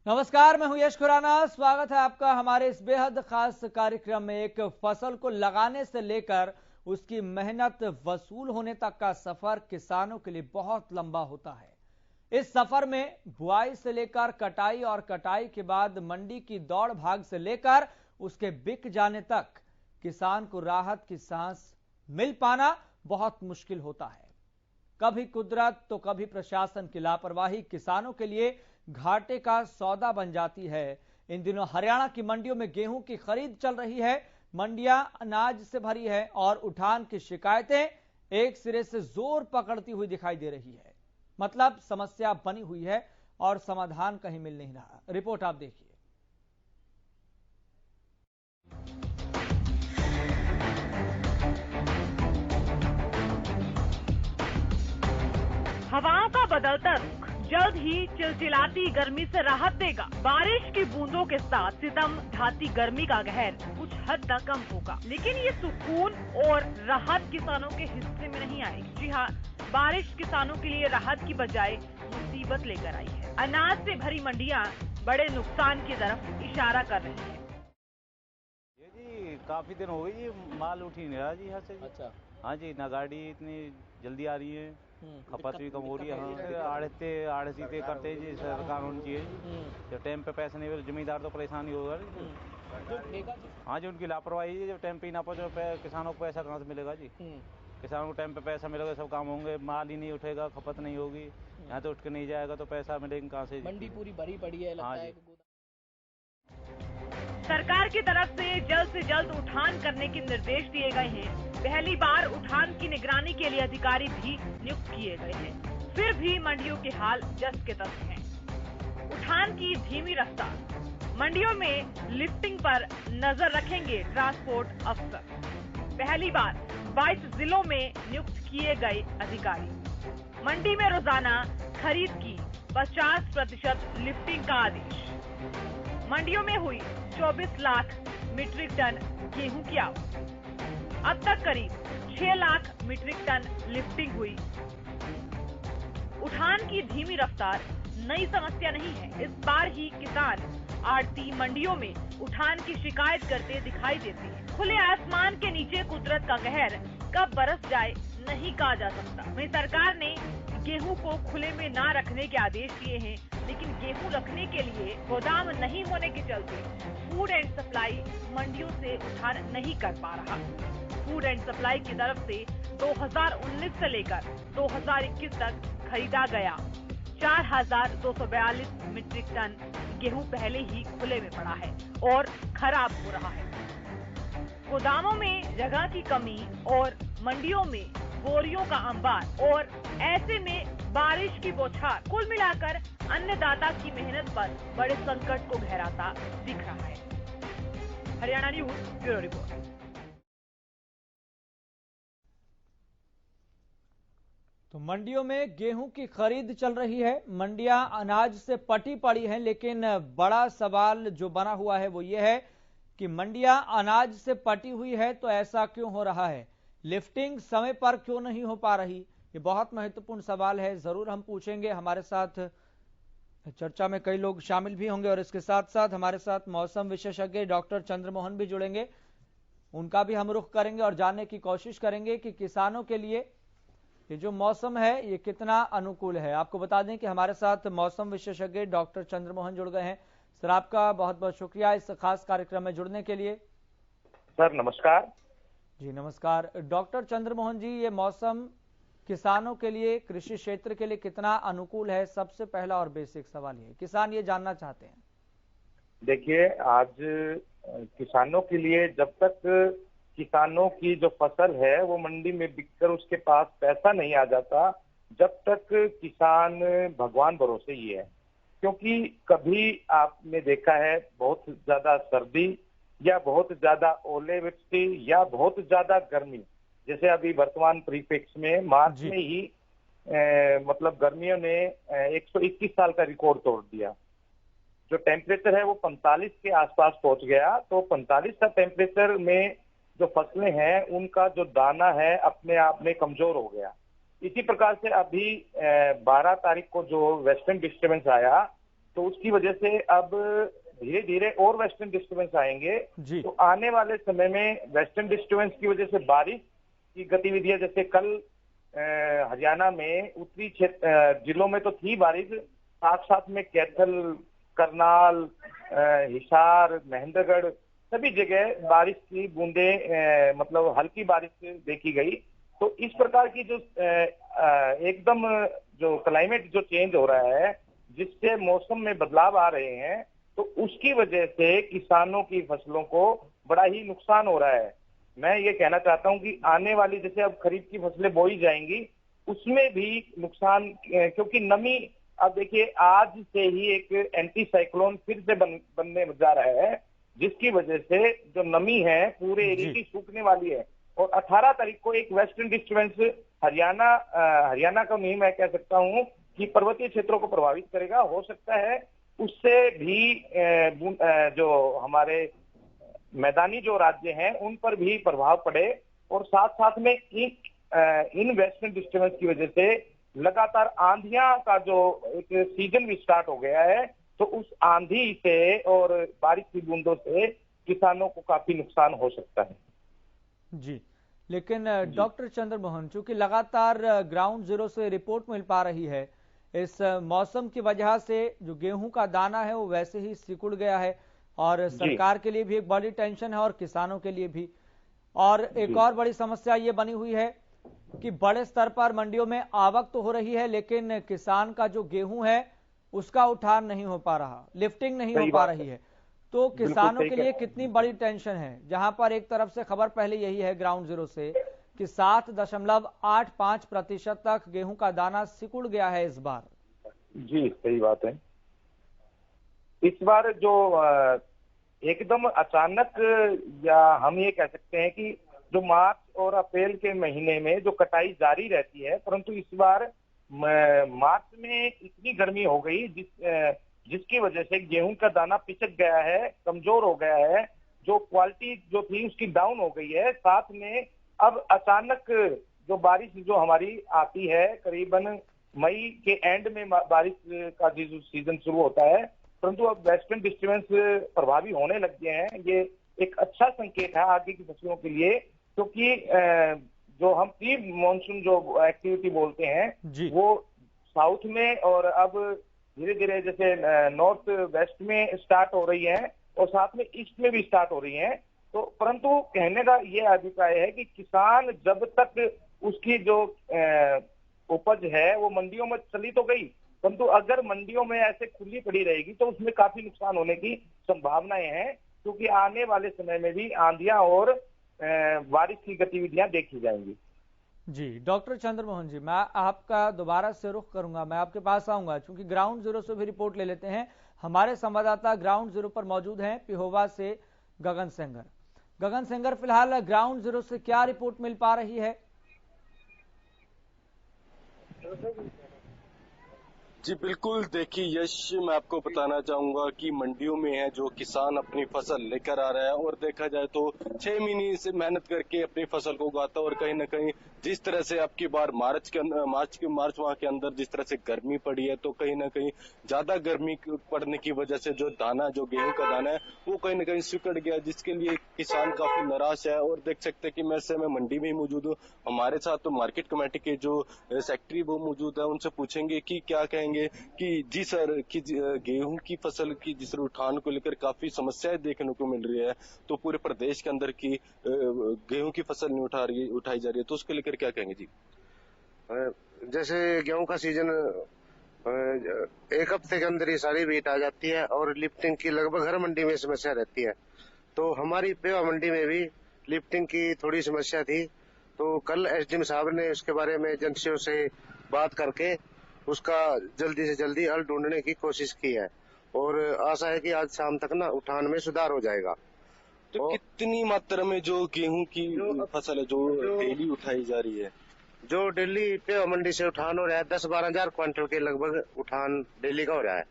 नमस्कार, मैं हूं यश खुराना। स्वागत है आपका हमारे इस बेहद खास कार्यक्रम में। एक फसल को लगाने से लेकर उसकी मेहनत वसूल होने तक का सफर किसानों के लिए बहुत लंबा होता है। इस सफर में बुआई से लेकर कटाई और कटाई के बाद मंडी की दौड़ भाग से लेकर उसके बिक जाने तक किसान को राहत की सांस मिल पाना बहुत मुश्किल होता है। कभी कुदरत तो कभी प्रशासन की लापरवाही किसानों के लिए घाटे का सौदा बन जाती है। इन दिनों हरियाणा की मंडियों में गेहूं की खरीद चल रही है। मंडियां अनाज से भरी है और उठान की शिकायतें एक सिरे से जोर पकड़ती हुई दिखाई दे रही है। मतलब समस्या बनी हुई है और समाधान कहीं मिल नहीं रहा। रिपोर्ट आप देखिए। हवाओं का बदलता रुख जल्द ही चिलचिलाती गर्मी से राहत देगा। बारिश की बूंदों के साथ सितम ढाती गर्मी का कहर कुछ हद तक कम होगा, लेकिन ये सुकून और राहत किसानों के हिस्से में नहीं आएगी। जी हाँ, बारिश किसानों के लिए राहत की बजाय मुसीबत लेकर आई है। अनाज से भरी मंडियां बड़े नुकसान की तरफ इशारा कर रही है। जी काफी दिन हो गई जी, माल उठ ही नहीं रहा जी यहाँ से। अच्छा। हाँ जी, ना गाड़ी इतनी जल्दी आ रही है, खपत भी कम हो रही है। हाँ, आड़ती करते हैं जी, सरकार होनी चाहिए। जब टाइम पे पैसे नहीं मिले जमींदार तो परेशानी होगा। हाँ जी, उनकी लापरवाही है। जब टाइम पे ना पहुँचे किसानों को पैसा कहाँ से मिलेगा जी। किसानों को टाइम पे पैसा मिलेगा, सब काम होंगे। माल ही नहीं उठेगा, खपत नहीं होगी, यहाँ तो उठ के नहीं जाएगा तो पैसा मिलेगा कहाँ से। मंडी पूरी भरी पड़ी है, लगता है। सरकार की तरफ से जल्द उठान करने के निर्देश दिए गए हैं। पहली बार उठान की निगरानी के लिए अधिकारी भी नियुक्त किए गए हैं। फिर भी मंडियों के हाल जस के तस हैं। उठान की धीमी रफ्तार। मंडियों में लिफ्टिंग पर नजर रखेंगे ट्रांसपोर्ट अफसर। पहली बार 22 जिलों में नियुक्त किए गए अधिकारी। मंडी में रोजाना खरीद की 50% लिफ्टिंग का आदेश। मंडियों में हुई 24 लाख मीट्रिक टन गेहूं की आवक। अब तक करीब 6 लाख मीट्रिक टन लिफ्टिंग हुई। उठान की धीमी रफ्तार नई समस्या नहीं है। इस बार ही किसान आड़ती मंडियों में उठान की शिकायत करते दिखाई देते हैं। खुले आसमान के नीचे कुदरत का कहर कब बरस जाए नहीं कहा जा सकता। वहीं सरकार ने गेहूं को खुले में ना रखने के आदेश दिए हैं, लेकिन गेहूं रखने के लिए गोदाम नहीं होने के चलते फूड एंड सप्लाई मंडियों से उठान नहीं कर पा रहा। फूड एंड सप्लाई की तरफ से 2019 से लेकर 2021 तक खरीदा गया 4242 मीट्रिक टन गेहूं पहले ही खुले में पड़ा है और खराब हो रहा है। गोदामों में जगह की कमी और मंडियों में बोरियों का अंबार और ऐसे में बारिश की बौछार, कुल मिलाकर अन्नदाता की मेहनत पर बड़े संकट को गहराता दिख रहा है। Haryana news bureau report. तो मंडियों में गेहूं की खरीद चल रही है। मंडियां अनाज से पटी पड़ी हैं, लेकिन बड़ा सवाल जो बना हुआ है वो ये है कि मंडियां अनाज से पटी हुई है तो ऐसा क्यों हो रहा है? लिफ्टिंग समय पर क्यों नहीं हो पा रही? ये बहुत महत्वपूर्ण सवाल है, जरूर हम पूछेंगे। हमारे साथ चर्चा में कई लोग शामिल भी होंगे और इसके साथ साथ हमारे साथ मौसम विशेषज्ञ डॉक्टर चंद्रमोहन भी जुड़ेंगे। उनका भी हम रुख करेंगे और जानने की कोशिश करेंगे कि किसानों के लिए ये जो मौसम है ये कितना अनुकूल है। आपको बता दें कि हमारे साथ मौसम विशेषज्ञ डॉक्टर चंद्रमोहन जुड़ गए हैं। सर, आपका बहुत बहुत शुक्रिया इस खास कार्यक्रम में जुड़ने के लिए। सर नमस्कार। जी नमस्कार डॉक्टर चंद्रमोहन जी, ये मौसम किसानों के लिए, कृषि क्षेत्र के लिए कितना अनुकूल है? सबसे पहला और बेसिक सवाल ये, किसान ये जानना चाहते हैं। देखिए, आज किसानों के लिए जब तक किसानों की जो फसल है वो मंडी में बिककर उसके पास पैसा नहीं आ जाता, जब तक किसान भगवान भरोसे ही है। क्योंकि कभी आपने देखा है बहुत ज्यादा सर्दी या बहुत ज्यादा ओलावृष्टि या बहुत ज्यादा गर्मी, जैसे अभी वर्तमान परिप्रेक्ष्य में मार्च में ही मतलब गर्मियों ने 121 साल का रिकॉर्ड तोड़ दिया। जो टेम्परेचर है वो 45 के आसपास पहुंच गया। तो 45 का टेम्परेचर में जो फसलें हैं उनका जो दाना है अपने आप में कमजोर हो गया। इसी प्रकार से अभी 12 तारीख को जो वेस्टर्न डिस्टर्बेंस आया तो उसकी वजह से अब धीरे धीरे और वेस्टर्न डिस्टर्बेंस आएंगे। तो आने वाले समय में वेस्टर्न डिस्टर्बेंस की वजह से बारिश की गतिविधियां, जैसे कल हरियाणा में उत्तरी जिलों में तो थी बारिश, साथ साथ में कैथल, करनाल, हिसार, महेंद्रगढ़ सभी जगह बारिश की बूंदे मतलब हल्की बारिश देखी गई। तो इस प्रकार की जो एकदम जो क्लाइमेट जो चेंज हो रहा है, जिससे मौसम में बदलाव आ रहे हैं, तो उसकी वजह से किसानों की फसलों को बड़ा ही नुकसान हो रहा है। मैं ये कहना चाहता हूं कि आने वाली जैसे अब खरीफ की फसलें बोई जाएंगी, उसमें भी नुकसान, क्योंकि नमी, अब देखिए आज से ही एक एंटी साइक्लोन फिर से बनने जा रहा है, जिसकी वजह से जो नमी है पूरे एरिया की सूखने वाली है। और 18 तारीख को एक वेस्टर्न डिस्टर्बेंस हरियाणा का नहीं, मैं कह सकता हूं कि पर्वतीय क्षेत्रों को प्रभावित करेगा। हो सकता है उससे भी जो हमारे मैदानी जो राज्य हैं उन पर भी प्रभाव पड़े। और साथ साथ में इन वेस्टर्न डिस्टर्बेंस की वजह से लगातार आंधियां का जो एक सीजन भी स्टार्ट हो गया है, तो उस आंधी से और बारिश की बूंदों से किसानों को काफी नुकसान हो सकता है। जी, लेकिन डॉक्टर चंद्रमोहन, चूंकि लगातार ग्राउंड जीरो से रिपोर्ट मिल पा रही है, इस मौसम की वजह से जो गेहूं का दाना है वो वैसे ही सिकुड़ गया है और सरकार के लिए भी एक बड़ी टेंशन है और किसानों के लिए भी। और एक और बड़ी समस्या ये बनी हुई है कि बड़े स्तर पर मंडियों में आवक तो हो रही है, लेकिन किसान का जो गेहूं है उसका उठान नहीं हो पा रहा, लिफ्टिंग नहीं हो पा रही है। तो किसानों के लिए कितनी बड़ी टेंशन है, जहां पर एक तरफ से खबर पहले यही है ग्राउंड जीरो से कि 7.85% तक गेहूं का दाना सिकुड़ गया है इस बार। जी सही बात है। इस बार जो एकदम अचानक, या हम ये कह सकते हैं कि जो मार्च और अप्रैल के महीने में जो कटाई जारी रहती है, परंतु इस बार मार्च में इतनी गर्मी हो गई जिसकी वजह से गेहूं का दाना पिचक गया है, कमजोर हो गया है, जो क्वालिटी जो थी उसकी डाउन हो गई है। साथ में अब अचानक जो बारिश जो हमारी आती है, करीबन मई के एंड में बारिश का जो सीजन शुरू होता है, परंतु अब वेस्टर्न डिस्टर्बेंस प्रभावी होने लग गए हैं। ये एक अच्छा संकेत है आगे की फसलों के लिए, क्योंकि जो हम प्री मॉनसून जो एक्टिविटी बोलते हैं वो साउथ में और अब धीरे धीरे जैसे नॉर्थ वेस्ट में स्टार्ट हो रही है और साथ में ईस्ट में भी स्टार्ट हो रही है। तो परंतु कहने का ये अभिप्राय है कि किसान जब तक उसकी जो उपज है वो मंडियों में चली तो गई, परंतु अगर मंडियों में ऐसे खुली पड़ी रहेगी तो उसमें काफी नुकसान होने की संभावनाएं हैं, क्योंकि आने वाले समय में भी आंधियां और बारिश की गतिविधियां देखी जाएंगी। जी डॉक्टर चंद्रमोहन जी, मैं आपका दोबारा से रुख करूंगा, मैं आपके पास आऊंगा, क्योंकि ग्राउंड जीरो से भी रिपोर्ट ले लेते हैं। हमारे संवाददाता ग्राउंड जीरो पर मौजूद हैं पिहोवा से गगन सेंगर। गगन सेंगर, फिलहाल ग्राउंड जीरो से क्या रिपोर्ट मिल पा रही है? जी बिल्कुल, देखिए यश, मैं आपको बताना चाहूंगा कि मंडियों में है जो किसान अपनी फसल लेकर आ रहा है और देखा जाए तो 6 महीने से मेहनत करके अपनी फसल को उगाता है और कहीं ना कहीं जिस तरह से आपकी बार मार्च माह के अंदर जिस तरह से गर्मी पड़ी है, तो कहीं ना कहीं ज्यादा गर्मी पड़ने की वजह से जो दाना, जो गेहूं का दाना है वो कहीं ना कहीं सिकुड़ गया, जिसके लिए किसान काफी निराश है। और देख सकते हैं कि मैं इस समय मंडी में ही मौजूद हूँ, हमारे साथ तो मार्केट कमेटी के जो सेक्रेटरी वो मौजूद है, उनसे पूछेंगे कि क्या कहेंगे कि जी सर कि गेहूं की फसल की जिस उठान को लेकर काफी समस्याएं देखने को मिल रही है, तो पूरे प्रदेश के अंदर की गेहूं की फसल नहीं उठाई जा रही है, तो उसको लेकर क्या कहेंगे जी? जैसे गेहूं का सीजन एक हफ्ते के अंदर ही सारी बीट आ जाती है और लिफ्टिंग की लगभग हर मंडी में समस्या रहती है। तो हमारी पेवा मंडी में भी लिफ्टिंग की थोड़ी समस्या थी, तो कल एसडीएम साहब ने उसके बारे में एजेंसियों से बात करके उसका जल्दी से जल्दी हल ढूंढने की कोशिश की है और आशा है कि आज शाम तक ना उठान में सुधार हो जाएगा। तो कितनी मात्रा में जो गेहूं की फसल है जो डेली उठाई जा रही है? जो डेली पेवा मंडी से उठान हो रहा है 10-12 हजार क्विंटल के लगभग उठान डेली का हो रहा है।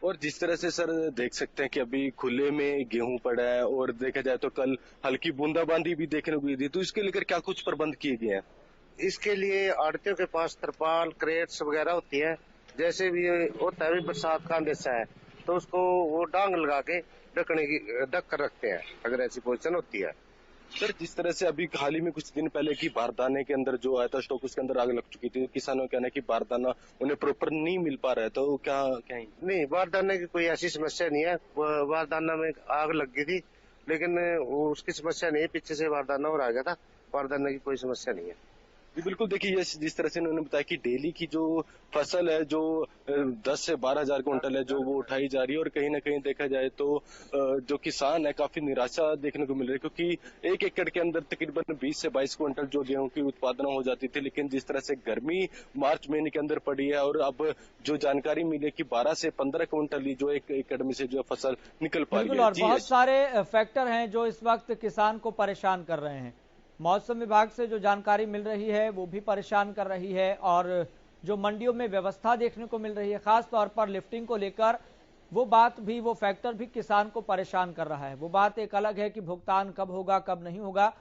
और जिस तरह से सर देख सकते हैं कि अभी खुले में गेहूं पड़ा है और देखा जाए तो कल हल्की बूंदाबांदी भी देखने को मिली, तो इसके लेकर क्या कुछ प्रबंध किए गए हैं? इसके लिए आड़तियों के पास तरपाल, क्रेट्स वगैरह होती है, जैसे भी होता है, भी बरसात का अंदेशा है तो उसको वो डांग लगा के ढक कर रखते हैं अगर ऐसी पोजीशन होती है। सर, जिस तरह से अभी हाल ही में कुछ दिन पहले की बारदाने के अंदर जो आया था स्टॉक, उसके अंदर आग लग चुकी थी, किसानों का कहना है कि बारदाना उन्हें प्रॉपर नहीं मिल पा रहा है, तो क्या कहें? नहीं, बारदाने की कोई ऐसी समस्या नहीं है। बारदाना में आग लग गई थी लेकिन वो उसकी समस्या नहीं है, पीछे से बारदाना और आ गया था, बारदाने की कोई समस्या नहीं है। जी बिल्कुल, देखिए ये जिस तरह से उन्होंने बताया कि डेली की जो फसल है जो 10 से 12,000 क्विंटल है जो वो उठाई जा रही है, और कहीं ना कहीं देखा जाए तो जो किसान है काफी निराशा देखने को मिल रही है, क्योंकि 1 एकड़ के अंदर तकरीबन 20 से 22 क्विंटल जो गेहूं की उत्पादन हो जाती थी, लेकिन जिस तरह से गर्मी मार्च महीने के अंदर पड़ी है और अब जो जानकारी मिली कि 12 से 15 क्विंटल ही जो 1 एकड़ में से जो फसल निकल पा रही है। और बहुत सारे फैक्टर हैं जो इस वक्त किसान को परेशान कर रहे हैं। मौसम विभाग से जो जानकारी मिल रही है वो भी परेशान कर रही है, और जो मंडियों में व्यवस्था देखने को मिल रही है खास तौर पर लिफ्टिंग को लेकर, वो बात भी, वो फैक्टर भी किसान को परेशान कर रहा है। वो बात एक अलग है कि भुगतान कब होगा कब नहीं होगा।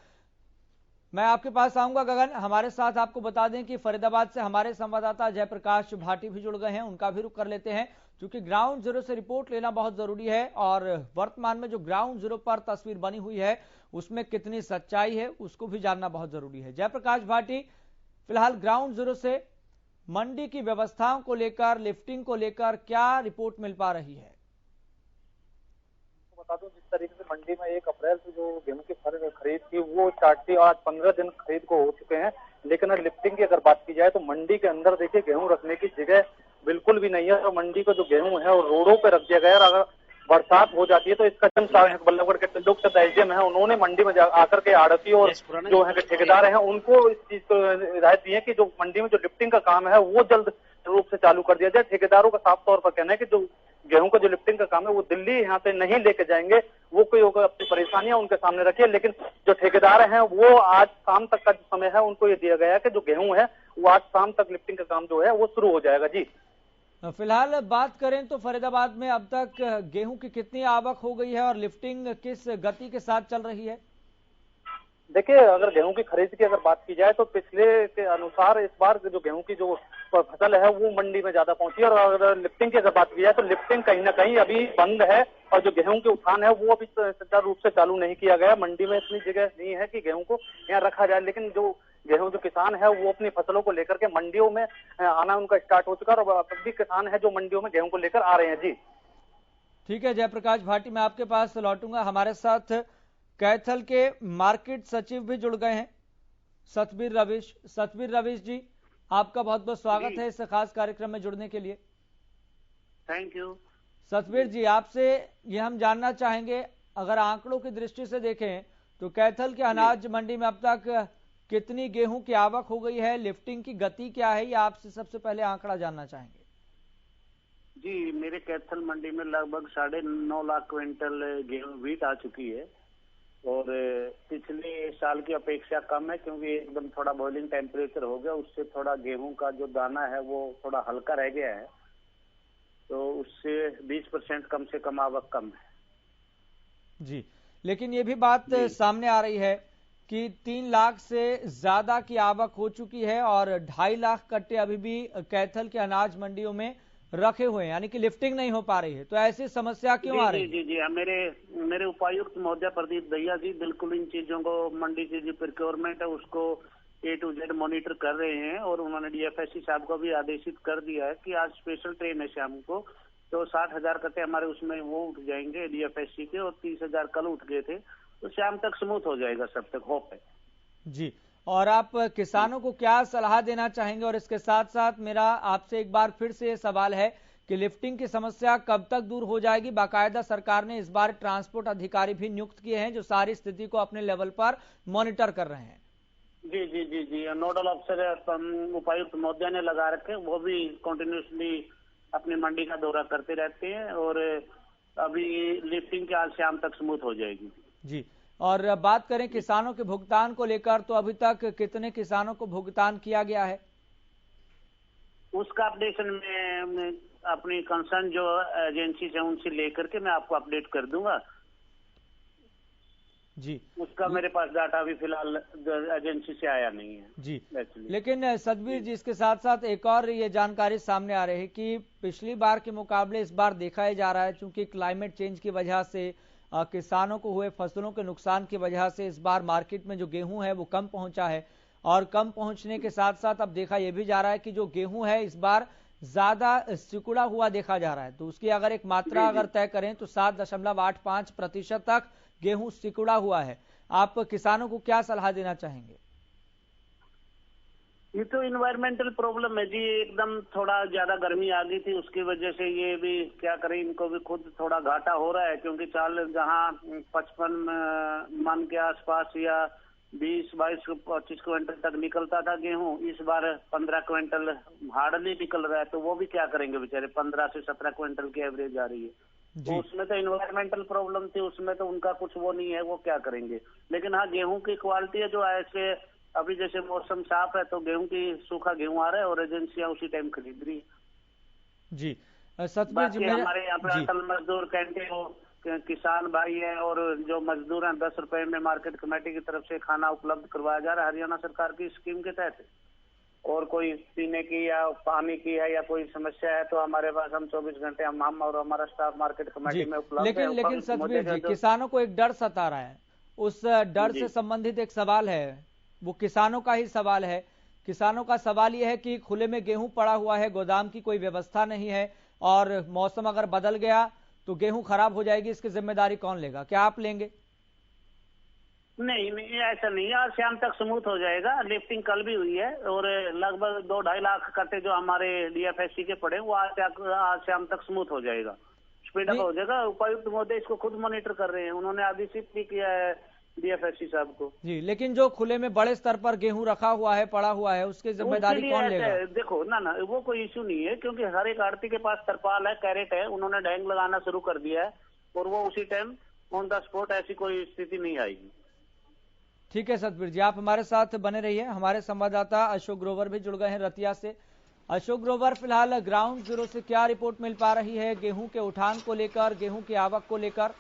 मैं आपके पास आऊंगा गगन, हमारे साथ आपको बता दें कि फरीदाबाद से हमारे संवाददाता जयप्रकाश भाटी भी जुड़ गए हैं, उनका भी रुख कर लेते हैं क्योंकि ग्राउंड जीरो से रिपोर्ट लेना बहुत जरूरी है और वर्तमान में जो ग्राउंड जीरो पर तस्वीर बनी हुई है उसमें कितनी सच्चाई है उसको भी जानना बहुत जरूरी है। जयप्रकाश भाटी, फिलहाल ग्राउंड जीरो से मंडी की व्यवस्थाओं को लेकर, लिफ्टिंग को लेकर क्या रिपोर्ट मिल पा रही है? बता दूं, जिस तरीके से मंडी में 1 अप्रैल से जो गेहूं की खरीद थी वो स्टार्ट थी, आज 15 दिन खरीद को हो चुके हैं, लेकिन लिफ्टिंग की अगर बात की जाए तो मंडी के अंदर देखिए गेहूं रखने की जगह बिल्कुल भी नहीं है। तो मंडी का जो गेहूं है वो रोडों पे रख दिया गया है। अगर बरसात हो जाती है तो इसका बल्लभगढ़ के लोक एसडीएम है, उन्होंने मंडी में आकर के आड़ती और जो है ठेकेदार हैं उनको इस चीज को हिदायत दी है कि जो मंडी में जो लिफ्टिंग का काम है वो जल्द रूप से चालू कर दिया जाए। ठेकेदारों का साफ तौर पर कहना है कि जो गेहूं का जो लिफ्टिंग का काम है वो दिल्ली यहाँ से नहीं लेके जाएंगे, वो कोई अपनी परेशानियां उनके सामने रखिए, लेकिन जो ठेकेदार हैं वो आज शाम तक का जो समय है उनको ये दिया गया है कि जो गेहूं है वो आज शाम तक लिफ्टिंग का काम जो है वो शुरू हो जाएगा। जी फिलहाल बात करें तो फरीदाबाद में अब तक गेहूं की कितनी आवक हो गई है और लिफ्टिंग किस गति के साथ चल रही है? देखिए, अगर गेहूं की खरीद की अगर बात की जाए तो पिछले के अनुसार इस बार जो गेहूं की जो फसल है वो मंडी में ज्यादा पहुंची है, और अगर लिफ्टिंग की अगर बात की जाए तो लिफ्टिंग कहीं ना कहीं अभी बंद है और जो गेहूं के उठान है वो अभी सुचारू रूप से चालू नहीं किया गया। मंडी में इतनी जगह नहीं है कि गेहूं को यहाँ रखा जाए, लेकिन जो गेहूं जो किसान है वो अपनी फसलों को लेकर के मंडियों में आना उनका स्टार्ट हो चुका है और अब भी किसान है जो मंडियों में गेहूं को लेकर आ रहे हैं। जी ठीक है जयप्रकाश भाटी, मैं आपके पास लौटूंगा। हमारे साथ कैथल के मार्केट सचिव भी जुड़ गए हैं, सतबीर रविश। सतबीर रविश जी, आपका बहुत बहुत स्वागत है इस खास कार्यक्रम में जुड़ने के लिए। Thank you. सतबीर जी, आपसे ये हम जानना चाहेंगे, अगर आंकड़ों की दृष्टि से देखें तो कैथल के अनाज मंडी में अब तक कितनी गेहूं की आवक हो गई है, लिफ्टिंग की गति क्या है, ये आपसे सबसे पहले आंकड़ा जानना चाहेंगे। जी, मेरे कैथल मंडी में लगभग 9.5 लाख क्विंटल गेहूं व्हीट आ चुकी है और पिछले साल की अपेक्षा कम है क्योंकि एकदम थोड़ा बॉइलिंग टेम्परेचर हो गया, उससे थोड़ा गेहूं का जो दाना है वो थोड़ा हल्का रह गया है, तो उससे 20% कम से कम आवक कम है। जी, लेकिन ये भी बात सामने आ रही है कि 3 लाख से ज्यादा की आवक हो चुकी है और 2.5 लाख कट्टे अभी भी कैथल के अनाज मंडियों में रखे हुए हैं, यानी कि लिफ्टिंग नहीं हो पा रही है। तो ऐसी समस्या क्यों आ रही है? जी जी जी, मेरे उपायुक्त महोदय प्रदीप दहिया जी बिल्कुल इन चीजों को, मंडी की जो प्रोक्योरमेंट है उसको A to Z मॉनिटर कर रहे हैं और उन्होंने DFSC साहब को भी आदेशित कर दिया है कि आज स्पेशल ट्रेन है शाम को, तो 60,000 कट्टे हमारे उसमें वो उठ जाएंगे DFSC के, और 30,000 कल उठ गए थे, तो शाम तक स्मूथ हो जाएगा, सब तक होप है। जी, और आप किसानों को क्या सलाह देना चाहेंगे? और इसके साथ साथ मेरा आपसे एक बार फिर से ये सवाल है कि लिफ्टिंग की समस्या कब तक दूर हो जाएगी? बाकायदा सरकार ने इस बार ट्रांसपोर्ट अधिकारी भी नियुक्त किए हैं जो सारी स्थिति को अपने लेवल पर मॉनिटर कर रहे हैं। जी जी जी जी, नोडल अफसर उपायुक्त महोदय ने लगा रखे, वो भी कंटिन्यूसली अपनी मंडी का दौरा करते रहते हैं और अभी लिफ्टिंग के आज शाम तक स्मूथ हो जाएगी। जी, और बात करें किसानों के भुगतान को लेकर तो अभी तक कितने किसानों को भुगतान किया गया है? उसका अपडेशन में अपनी कंसर्न जो एजेंसी है उनसे लेकर के मैं आपको अपडेट कर दूंगा। जी, उसका मेरे पास डाटा अभी फिलहाल एजेंसी से आया नहीं है जी। एक्चुअली। लेकिन सतबीर जी, इसके साथ साथ एक और ये जानकारी सामने आ रही है कि पिछली बार के मुकाबले इस बार देखा ही जा रहा है, चूंकि क्लाइमेट चेंज की वजह से किसानों को हुए फसलों के नुकसान की वजह से इस बार मार्केट में जो गेहूं है वो कम पहुंचा है, और कम पहुंचने के साथ साथ अब देखा यह भी जा रहा है कि जो गेहूं है इस बार ज्यादा सिकुड़ा हुआ देखा जा रहा है। तो उसकी अगर एक मात्रा अगर तय करें तो 7.85% तक गेहूं सिकुड़ा हुआ है। आप किसानों को क्या सलाह देना चाहेंगे? ये तो इन्वायरमेंटल प्रॉब्लम है जी, एकदम थोड़ा ज्यादा गर्मी आ गई थी, उसकी वजह से ये भी क्या करें, इनको भी खुद थोड़ा घाटा हो रहा है, क्योंकि चाल जहाँ 55 मन के आसपास या 20, 22, 25 क्विंटल तक निकलता था गेहूं, इस बार 15 क्विंटल हार्डली निकल रहा है। तो वो भी क्या करेंगे बेचारे, 15 से 17 क्विंटल की एवरेज आ रही है। तो उसमें तो इन्वायरमेंटल प्रॉब्लम थी, उसमें तो उनका कुछ वो नहीं है, वो क्या करेंगे। लेकिन हाँ, गेहूं की क्वालिटी है जो ऐसे अभी जैसे मौसम साफ है तो गेहूं की सूखा गेहूं आ रहा है और एजेंसियां उसी टाइम खरीद रही है। जी सतबीर जी, हमारे यहाँ पे अटल मजदूर कैंटीन हो, किसान भाई है और जो मजदूर हैं 10 रुपए में मार्केट कमेटी की तरफ से खाना उपलब्ध करवाया जा रहा है हरियाणा सरकार की स्कीम के तहत। और कोई पीने की या पानी की है या कोई समस्या है तो हमारे पास हम 24 घंटे हम और हमारा स्टाफ मार्केट कमेटी में उपलब्ध है। लेकिन सतबीर जी, किसानों को एक डर सता रहा है, उस डर से संबंधित एक सवाल है, वो किसानों का ही सवाल है। किसानों का सवाल यह है कि खुले में गेहूं पड़ा हुआ है, गोदाम की कोई व्यवस्था नहीं है, और मौसम अगर बदल गया तो गेहूं खराब हो जाएगी, इसकी जिम्मेदारी कौन लेगा? क्या आप लेंगे? नहीं, ऐसा नहीं है, आज शाम तक स्मूथ हो जाएगा। लिफ्टिंग कल भी हुई है और लगभग 2-2.5 लाख कट्टे जो हमारे डीएफएससी के पड़े वो आज शाम तक स्मूथ हो जाएगा, स्पीड अप हो जाएगा। उपायुक्त महोदय इसको खुद मॉनिटर कर रहे हैं, उन्होंने आदेशित भी किया है डीएफएससी साहब को। जी, लेकिन जो खुले में बड़े स्तर पर गेहूं रखा हुआ है, पड़ा हुआ है, उसकी जिम्मेदारी कौन लेगा? देखो ना वो कोई इश्यू नहीं है, क्योंकि हर एक आड़ती के पास तरपाल है, कैरेट है, उन्होंने डैंग लगाना शुरू कर दिया है और वो उसी टाइम ऑन द स्पॉट, ऐसी कोई स्थिति नहीं आएगी। ठीक है सतबीर जी, आप हमारे साथ बने रहिए। हमारे संवाददाता अशोक ग्रोवर भी जुड़ गए हैं रतिया से। अशोक ग्रोवर, फिलहाल ग्राउंड जीरो से क्या रिपोर्ट मिल पा रही है गेहूं के उठान को लेकर, गेहूं की आवक को लेकर?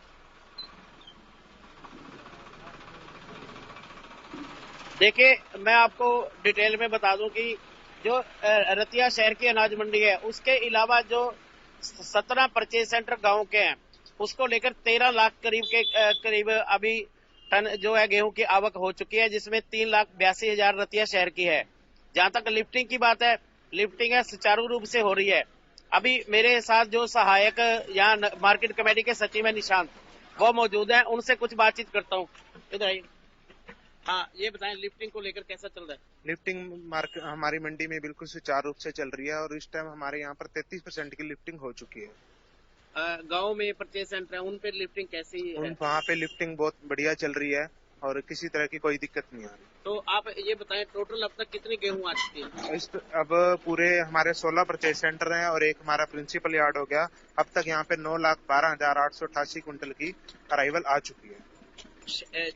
देखिए, मैं आपको डिटेल में बता दूं कि जो रतिया शहर की अनाज मंडी है, उसके अलावा जो 17 परचेज सेंटर गांव के हैं, उसको लेकर 13 लाख करीब अभी टन जो है गेहूं की आवक हो चुकी है, जिसमें 3,82,000 रतिया शहर की है। जहां तक लिफ्टिंग की बात है, लिफ्टिंग है सुचारू रूप से हो रही है। अभी मेरे साथ जो सहायक यहाँ मार्केट कमेटी के सचिव है निशांत, वो मौजूद है, उनसे कुछ बातचीत करता हूँ। इधर आइए। हाँ, ये बताएं लिफ्टिंग को लेकर कैसा चल रहा है? लिफ्टिंग हमारी मंडी में बिल्कुल सुचारू रूप से चल रही है और इस टाइम हमारे यहाँ पर 33% की लिफ्टिंग हो चुकी है। गांव में परचेज सेंटर है, उन पे लिफ्टिंग कैसी है? वहाँ पे लिफ्टिंग बहुत बढ़िया चल रही है और किसी तरह की कोई दिक्कत नहीं आ रही। तो आप ये बताएं टोटल अब तक कितनी गेहूं आ चुकी है? अब पूरे हमारे 16 परचेज सेंटर हैं और एक हमारा प्रिंसिपल यार्ड हो गया। अब तक यहाँ पे 9,12,888 क्विंटल की अराइवल आ चुकी है।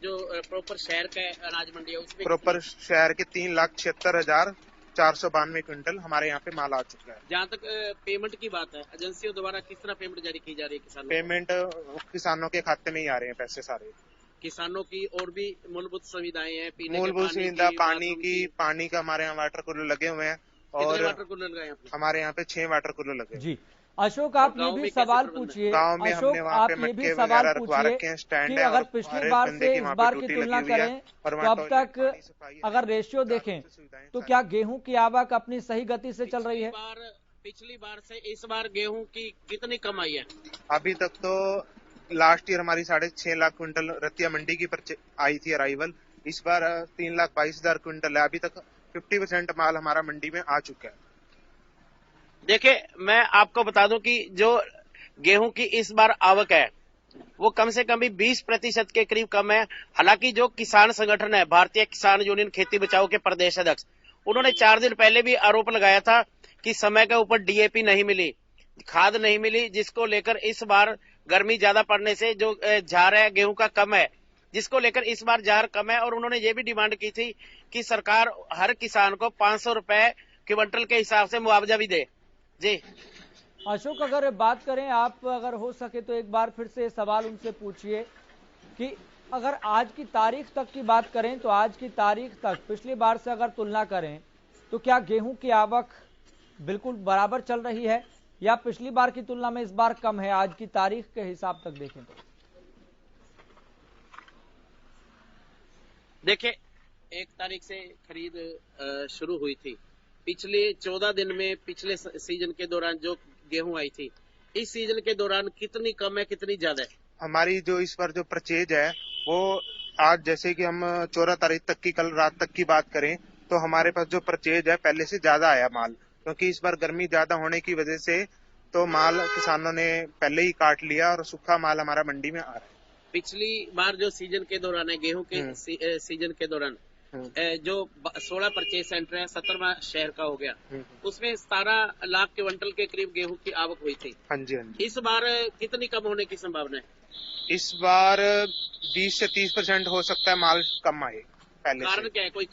जो प्रॉपर शहर का अनाज मंडी है उसमें प्रॉपर शहर के 3,76,492 क्विंटल हमारे यहाँ पे माल आ चुका है। जहाँ तक पेमेंट की बात है, एजेंसियों द्वारा किस तरह पेमेंट जारी की जा रही है किसानों? पेमेंट किसानों के खाते में ही आ रहे हैं पैसे सारे। किसानों की और भी मूलभूत सुविधाएं हैं, मूलभूत सुविधा पानी का हमारे यहाँ वाटर कूलर लगे हुए हैं और वाटर कूलर लगाए हमारे यहाँ पे 6 वाटर कूलर लगे। जी अशोक, आप ये भी सवाल पूछिए, अशोक आप ये भी सवाल पूछिए कि अगर पिछली बार से इस बार की तुलना करें तो अब तक अगर रेशियो देखें तो क्या गेहूं की आवक अपनी सही गति से चल रही है? पिछली बार से इस बार गेहूं की कितनी कम आई है? अभी तक तो लास्ट ईयर हमारी 6.5 लाख क्विंटल रतिया मंडी की आई थी अराइवल, इस बार 3,22,000 क्विंटल है। अभी तक 50% माल हमारा मंडी में आ चुका है। देखिए, मैं आपको बता दूं कि जो गेहूं की इस बार आवक है वो कम से कम भी 20% के करीब कम है। हालांकि जो किसान संगठन है भारतीय किसान यूनियन खेती बचाओ के प्रदेश अध्यक्ष, उन्होंने 4 दिन पहले भी आरोप लगाया था कि समय के ऊपर डीएपी नहीं मिली, खाद नहीं मिली, जिसको लेकर इस बार गर्मी ज्यादा पड़ने से जो झार है गेहूं का कम है, जिसको लेकर इस बार झार कम है। और उन्होंने ये भी डिमांड की थी कि सरकार हर किसान को 500 रुपए क्विंटल के हिसाब से मुआवजा भी दे। जी अशोक, अगर बात करें, आप अगर हो सके तो एक बार फिर से सवाल उनसे पूछिए कि अगर आज की तारीख तक की बात करें तो आज की तारीख तक पिछली बार से अगर तुलना करें तो क्या गेहूं की आवक बिल्कुल बराबर चल रही है या पिछली बार की तुलना में इस बार कम है? आज की तारीख के हिसाब तक देखें तो देखिए 1 तारीख से खरीद शुरू हुई थी। पिछले 14 दिन में पिछले सीजन के दौरान जो गेहूं आई थी, इस सीजन के दौरान कितनी कम है, कितनी ज्यादा है? हमारी जो इस बार जो परचेज है वो आज जैसे कि हम 14 तारीख तक की कल रात तक की बात करें तो हमारे पास जो परचेज है पहले से ज्यादा आया माल, क्योंकि इस बार गर्मी ज्यादा होने की वजह से तो माल किसानों ने पहले ही काट लिया और सूखा माल हमारा मंडी में आ रहा है। पिछली बार जो सीजन के दौरान है गेहूं के सीजन के दौरान जो 16 परचेज सेंटर है, 17वां शहर का हो गया, उसमें 17 लाख क्विंटल के करीब गेहूं की आवक हुई थी। हाँ जी, हाँ जी। इस बार कितनी कम होने की संभावना है? इस बार 20 से 30% हो सकता है माल कम आए पहले। कारण क्या है? कोई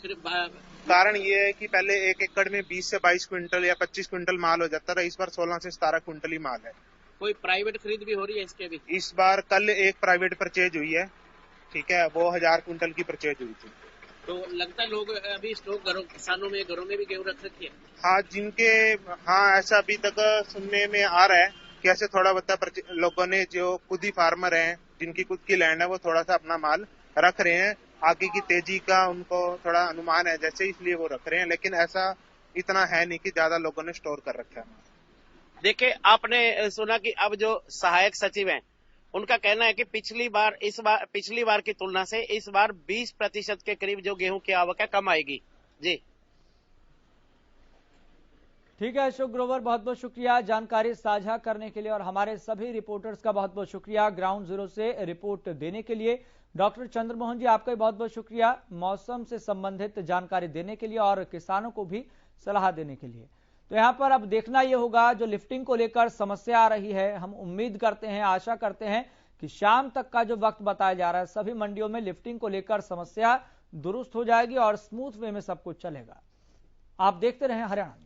कारण ये है कि पहले 1 एकड़ में 20 से 22 क्विंटल या 25 क्विंटल माल हो जाता था, इस बार 16 से 17 क्विंटल ही माल है। कोई प्राइवेट खरीद भी हो रही है इसके भी? इस बार कल एक प्राइवेट परचेज हुई है, ठीक है, वो 1000 क्विंटल की परचेज हुई थी। तो लगता है लोग अभी स्टॉक घरों में भी गेहूं रख रखी है। हाँ ऐसा अभी तक सुनने में आ रहा है कि ऐसे थोड़ा बहुत लोगों ने जो खुद ही फार्मर हैं जिनकी खुद की लैंड है वो थोड़ा सा अपना माल रख रहे हैं। आगे की तेजी का उनको थोड़ा अनुमान है जैसे, इसलिए वो रख रहे हैं, लेकिन ऐसा इतना है नहीं कि ज्यादा लोगों ने स्टोर कर रखा है। देखिए आपने सुना कि अब जो सहायक सचिव हैं उनका कहना है कि पिछली बार की तुलना से इस बार 20% के करीब जो गेहूं की आवक है कम आएगी। जी ठीक है अशोक ग्रोवर, बहुत बहुत शुक्रिया जानकारी साझा करने के लिए और हमारे सभी रिपोर्टर्स का बहुत बहुत शुक्रिया ग्राउंड जीरो से रिपोर्ट देने के लिए। डॉक्टर चंद्रमोहन जी आपका भी बहुत बहुत शुक्रिया मौसम से संबंधित जानकारी देने के लिए और किसानों को भी सलाह देने के लिए। तो यहां पर अब देखना यह होगा जो लिफ्टिंग को लेकर समस्या आ रही है, हम उम्मीद करते हैं, आशा करते हैं कि शाम तक का जो वक्त बताया जा रहा है सभी मंडियों में लिफ्टिंग को लेकर समस्या दुरुस्त हो जाएगी और स्मूथ वे में सब कुछ चलेगा। आप देखते रहें हरियाणा।